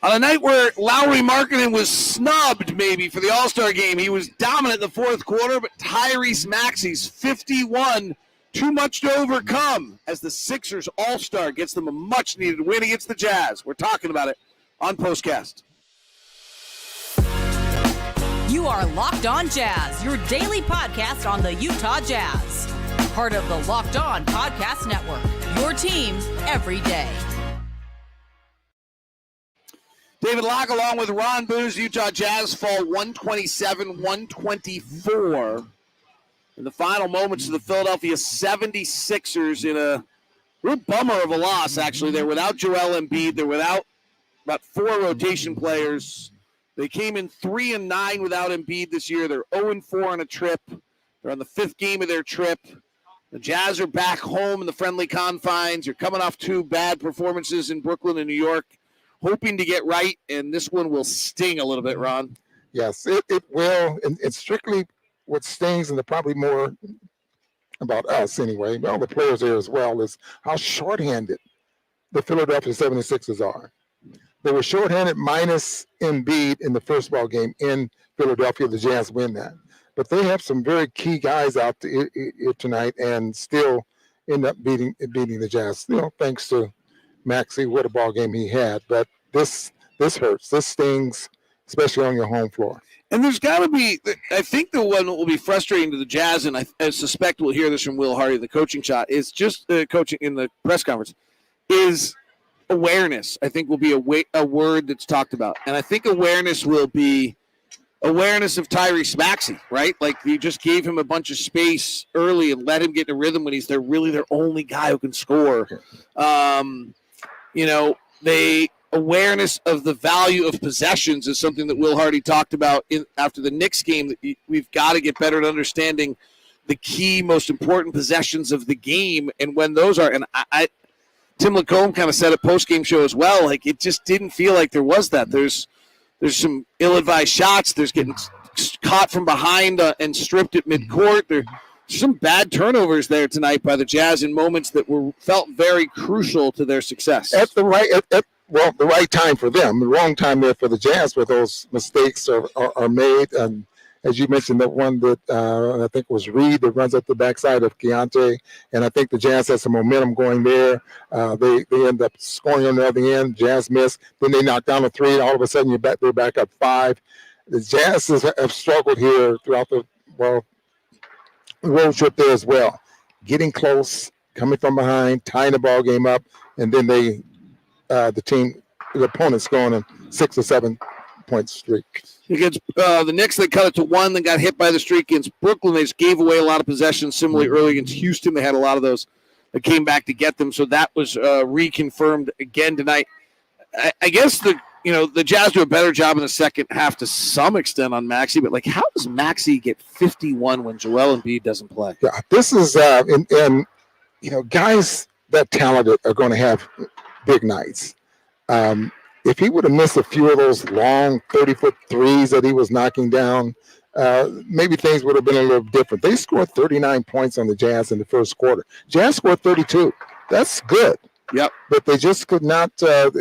On a night where Lauri Markkanen was snubbed maybe for the All-Star game, he was dominant in the fourth quarter, but Tyrese Maxey's 51, too much to overcome as the Sixers All-Star gets them a much-needed win against the Jazz. We're talking about it on POSTCAST. You are Locked On Jazz, your daily podcast on the Utah Jazz. Part of the Locked On Podcast Network, your team every day. David Locke along with Ron Boone's Utah Jazz fall 127-124 in the final moments of the Philadelphia 76ers in a real bummer of a loss, actually. They're without Joel Embiid. They're without about 4 rotation players. They came in 3-9 without Embiid this year. They're 0-4 on a trip. They're on the 5th game of their trip. The Jazz are back home in the friendly confines. You're coming off 2 bad performances in Brooklyn and New York, hoping to get right, and this one will sting a little bit, Ron. Yes, it will. And it's strictly what stings, and probably more about us anyway, but all the players there as well, is how shorthanded the Philadelphia 76ers are. They were shorthanded minus Embiid in the first ball game in Philadelphia. The Jazz win that. But they have some very key guys out tonight and still end up beating the Jazz, thanks to Maxey. What a ball game he had. But this hurts. This stings, especially on your home floor. And there's got to be, I think the one that will be frustrating to the Jazz, and I suspect we'll hear this from Will Hardy, the coaching shot, is just coaching in the press conference, is awareness. I think will be a word that's talked about. And I think awareness will be awareness of Tyrese Maxey, right? Like, you just gave him a bunch of space early and let him get in a rhythm when he's their only guy who can score. The awareness of the value of possessions is something that Will Hardy talked about after the Knicks game, that we've got to get better at understanding the key, most important possessions of the game and when those are. And Tim Lacombe kind of said at post-game show as well, like, it just didn't feel like there was that. There's some ill-advised shots. There's getting caught from behind and stripped at midcourt. There's some bad turnovers there tonight by the Jazz in moments that felt very crucial to their success. At the right time for them. The wrong time there for the Jazz, where those mistakes are made. And as you mentioned, that one that I think was Reed that runs up the backside of Keontae, and I think the Jazz has some momentum going there. They end up scoring on the other end. Jazz miss, then they knock down a 3, and all of a sudden they're back up 5. The Jazz have struggled here throughout the road trip there as well, getting close, coming from behind, tying the ball game up, and then the opponents going on 6 or 7 point streak. Against the Knicks, they cut it to 1, then got hit by the streak. Against Brooklyn, they just gave away a lot of possessions. Similarly, early against Houston, they had a lot of those that came back to get them. So that was reconfirmed again tonight. I guess the Jazz do a better job in the second half to some extent on Maxey, but how does Maxey get 51 when Joel Embiid doesn't play? Yeah, this is guys that talented are going to have big nights. If he would have missed a few of those long 30-foot threes that he was knocking down, maybe things would have been a little different. They scored 39 points on the Jazz in the first quarter. Jazz scored 32. That's good. Yep. But they just could not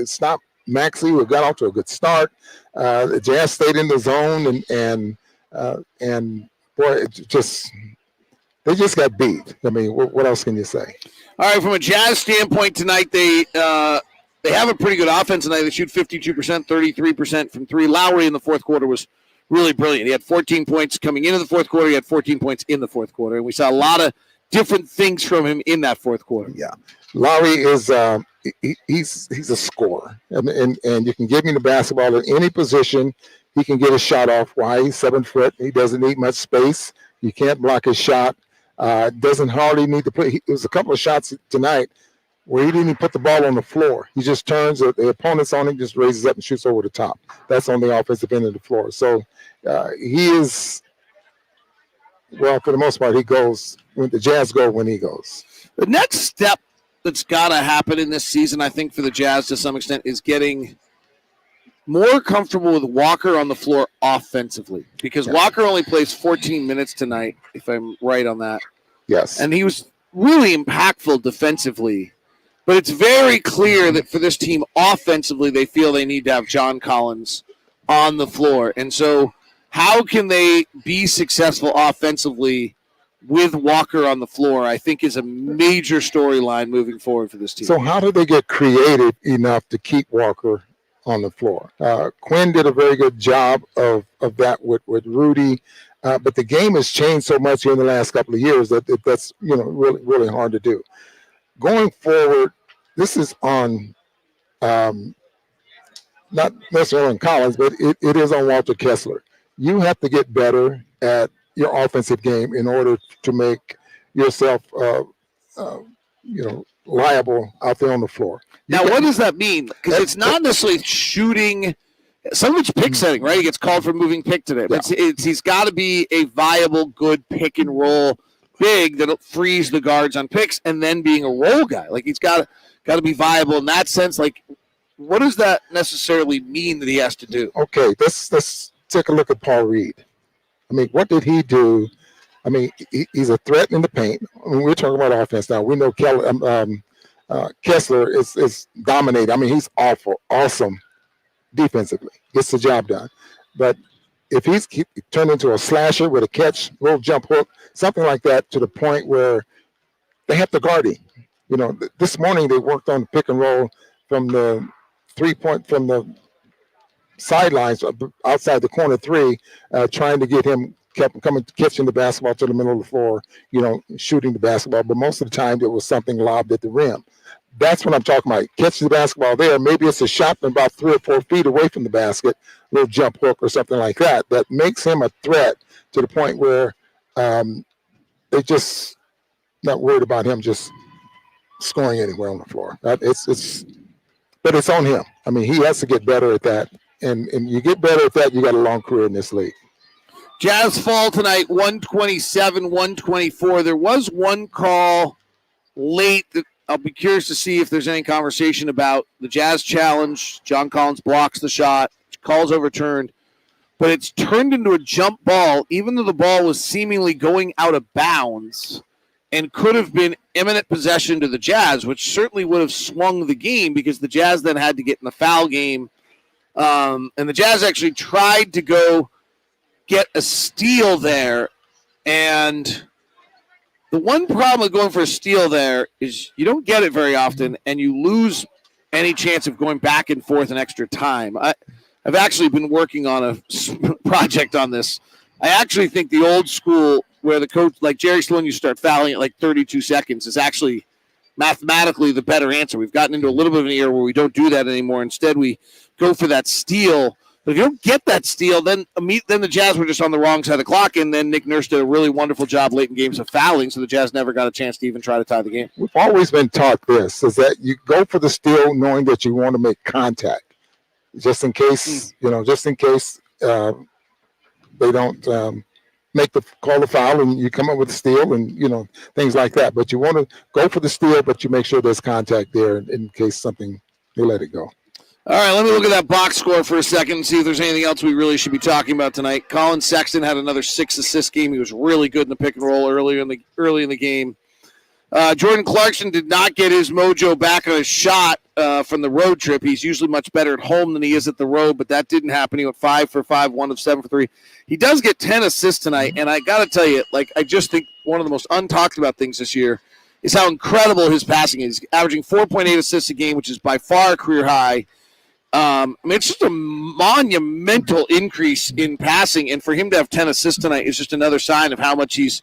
stop Maxey, who got off to a good start. The Jazz stayed in the zone, and boy, they just got beat. I mean, what else can you say? All right, from a Jazz standpoint tonight, they have a pretty good offense tonight. They shoot 52%, 33% from 3. Lauri in the fourth quarter was really brilliant. He had 14 points coming into the fourth quarter. He had 14 points in the fourth quarter. And we saw a lot of different things from him in that fourth quarter. Yeah. Lauri is he's a scorer. And you can give him the basketball at any position. He can get a shot off. Why? He's 7 foot. He doesn't need much space. You can't block his shot. Doesn't hardly need to play. It was a couple of shots tonight where he didn't even put the ball on the floor. He just turns, the opponent's on him, just raises up and shoots over the top. That's on the offensive end of the floor. So he is, well, for the most part, he goes when the Jazz go when he goes. The next step that's got to happen in this season, I think, for the Jazz to some extent, is getting more comfortable with Walker on the floor offensively, because Walker only plays 14 minutes tonight, if I'm right on that. Yes. And he was really impactful defensively. But it's very clear that for this team offensively, they feel they need to have John Collins on the floor. And so how can they be successful offensively with Walker on the floor, I think is a major storyline moving forward for this team. So how do they get creative enough to keep Walker on the floor? Quinn did a very good job of that with Rudy, but the game has changed so much in the last couple of years that's really, really hard to do. Going forward, this is on not necessarily on Collins, but it is on Walter Kessler. You have to get better at your offensive game in order to make yourself, liable out there on the floor. Now, what does that mean? Because it's not necessarily shooting. Some of it's pick setting, right? He gets called for moving pick today. But he's got to be a viable, good pick and roll big that'll freeze the guards on picks, and then being a roll guy. Like, he's got to be viable in that sense. Like, what does that necessarily mean that he has to do? Okay, let's take a look at Paul Reed. I mean, what did he do? I mean, he's a threat in the paint. I mean, we're talking about offense now. We know Kessler is dominating. I mean, he's awesome defensively. Gets the job done. But if he turned into a slasher with a catch, little jump hook, something like that, to the point where they have to guard him. This morning they worked on pick and roll from the 3-point, from the sidelines outside the corner three, trying to get him catching the basketball to the middle of the floor, shooting the basketball. But most of the time it was something lobbed at the rim. That's what I'm talking about. Catch the basketball there. Maybe it's a shot from about 3 or 4 feet away from the basket, little jump hook or something like that. That makes him a threat to the point where they just not worried about him just scoring anywhere on the floor. But it's on him. I mean, he has to get better at that. And you get better at that, you got a long career in this league. Jazz fall tonight, 127-124. There was one call late that I'll be curious to see if there's any conversation about the Jazz challenge. John Collins blocks the shot, call's overturned, but it's turned into a jump ball, even though the ball was seemingly going out of bounds and could have been imminent possession to the Jazz, which certainly would have swung the game because the Jazz then had to get in the foul game. And the Jazz actually tried to go get a steal there. And the one problem with going for a steal there is you don't get it very often, and you lose any chance of going back and forth in extra time. I've actually been working on a project on this. I actually think the old school where the coach, like Jerry Sloan, you start fouling at like 32 seconds is actually mathematically the better answer. We've gotten into a little bit of an era where we don't do that anymore. Instead, we go for that steal. But if you don't get that steal, then the Jazz were just on the wrong side of the clock, and then Nick Nurse did a really wonderful job late in games of fouling, so the Jazz never got a chance to even try to tie the game. We've always been taught this, is that you go for the steal knowing that you want to make contact, just in case, they don't call the foul and you come up with a steal and, things like that. But you want to go for the steal, but you make sure there's contact there in case something, they let it go. All right, let me look at that box score for a second and see if there's anything else we really should be talking about tonight. Colin Sexton had another 6-assist game. He was really good in the pick and roll early in the game. Jordan Clarkson did not get his mojo back on his shot from the road trip. He's usually much better at home than he is at the road, but that didn't happen. He went 5 for 5, 1 of 7 for 3. He does get 10 assists tonight, and I got to tell you, I just think one of the most untalked about things this year is how incredible his passing is. He's averaging 4.8 assists a game, which is by far a career high. It's just a monumental increase in passing, and for him to have 10 assists tonight is just another sign of how much he's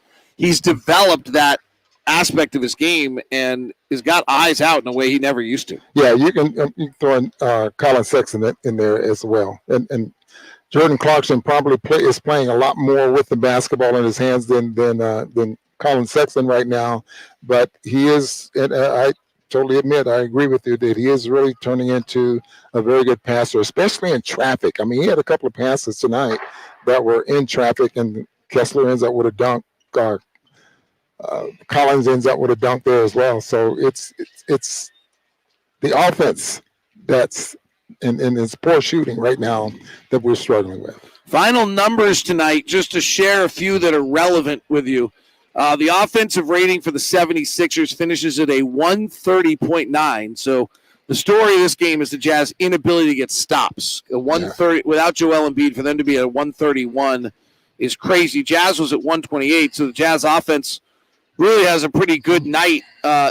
developed that aspect of his game and has got eyes out in a way he never used to. Yeah, you can throw in Colin Sexton in there as well, and Jordan Clarkson probably is playing a lot more with the basketball in his hands than Colin Sexton right now, but he is, and I totally admit, I agree with you that he is really turning into a very good passer, especially in traffic. I mean, he had a couple of passes tonight that were in traffic, and Kessler ends up with a dunk. Collins ends up with a dunk there as well. So it's the offense that's in its poor shooting right now that we're struggling with. Final numbers tonight, just to share a few that are relevant with you. The offensive rating for the 76ers finishes at a 130.9. So the story of this game is the Jazz inability to get stops. A 130 without Joel Embiid, for them to be at 131 is crazy. Jazz was at 128, so the Jazz offense really has a pretty good night.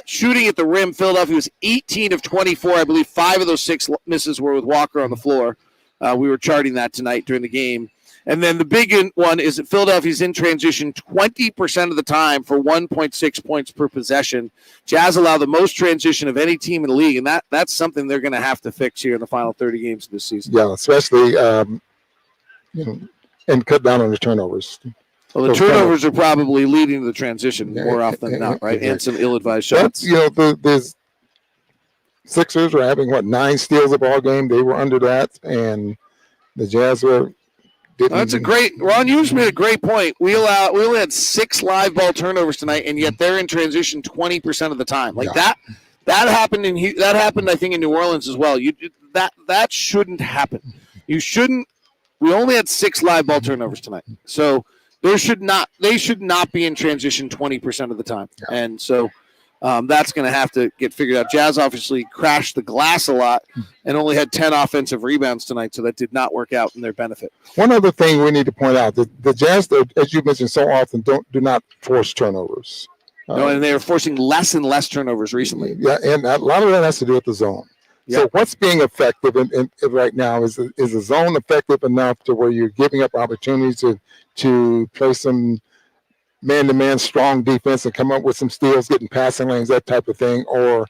Shooting at the rim, Philadelphia was 18 of 24. I believe 5 of those 6 misses were with Walker on the floor. We were charting that tonight during the game. And then the big one is that Philadelphia's in transition 20% of the time for 1.6 points per possession. Jazz allow the most transition of any team in the league, and that's something they're going to have to fix here in the final 30 games of this season. Yeah, especially and cut down on the turnovers. Well, the turnovers are probably leading to the transition more often than not, right? And some ill-advised shots. The Sixers were having, 9 steals a ball game. They were under that, and the Jazz were didn't. That's a great – Ron, you just made a great point. We only had 6 live ball turnovers tonight, and yet they're in transition 20% of the time. That happened I think, in New Orleans as well. That shouldn't happen. You shouldn't – we only had 6 live ball turnovers tonight. So – they should not be in transition 20% of the time. Yeah. And so that's going to have to get figured out. Jazz obviously crashed the glass a lot and only had 10 offensive rebounds tonight, so that did not work out in their benefit. One other thing we need to point out, the Jazz, as you mentioned so often, do not force turnovers. No, and they're forcing less and less turnovers recently. Yeah, and a lot of that has to do with the zone. So what's being effective in right now is the zone effective enough to where you're giving up opportunities to play some man-to-man strong defense and come up with some steals, getting passing lanes, that type of thing, or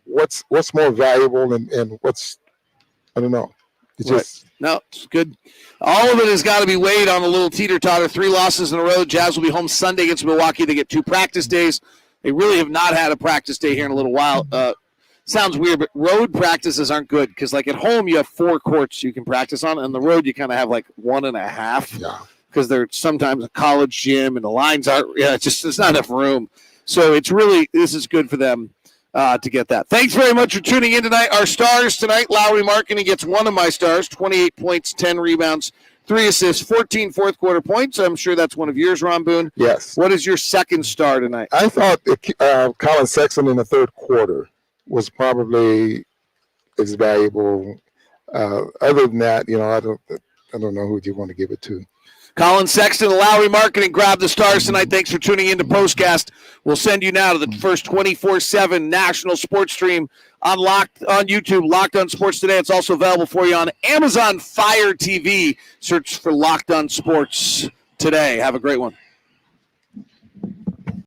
what's more valuable and what's, I don't know. It's good. All of it has got to be weighed on a little teeter-totter. 3 losses in a row. Jazz will be home Sunday against Milwaukee. They get 2 practice days. They really have not had a practice day here in a little while. Sounds weird, but road practices aren't good because, at home, you have 4 courts you can practice on, and on the road you kind of have 1.5 because they're sometimes a college gym and the lines aren't. Yeah, it's not enough room. So this is good for them to get that. Thanks very much for tuning in tonight. Our stars tonight: Lauri Markkanen gets one of my stars, 28 points, 10 rebounds, 3 assists, 14 fourth quarter points. I'm sure that's one of yours, Ron Boone. Yes. What is your second star tonight? I thought Colin Sexton in the third quarter was probably as valuable. Other than that, I don't know who you want to give it to. Colin Sexton and Lauri Markkanen grab the stars tonight. Thanks for tuning in to POSTCAST. We'll send you now to the first 24/7 national sports stream on YouTube, Locked On Sports Today. It's also available for you on Amazon Fire TV. Search for Locked On Sports Today. Have a great one.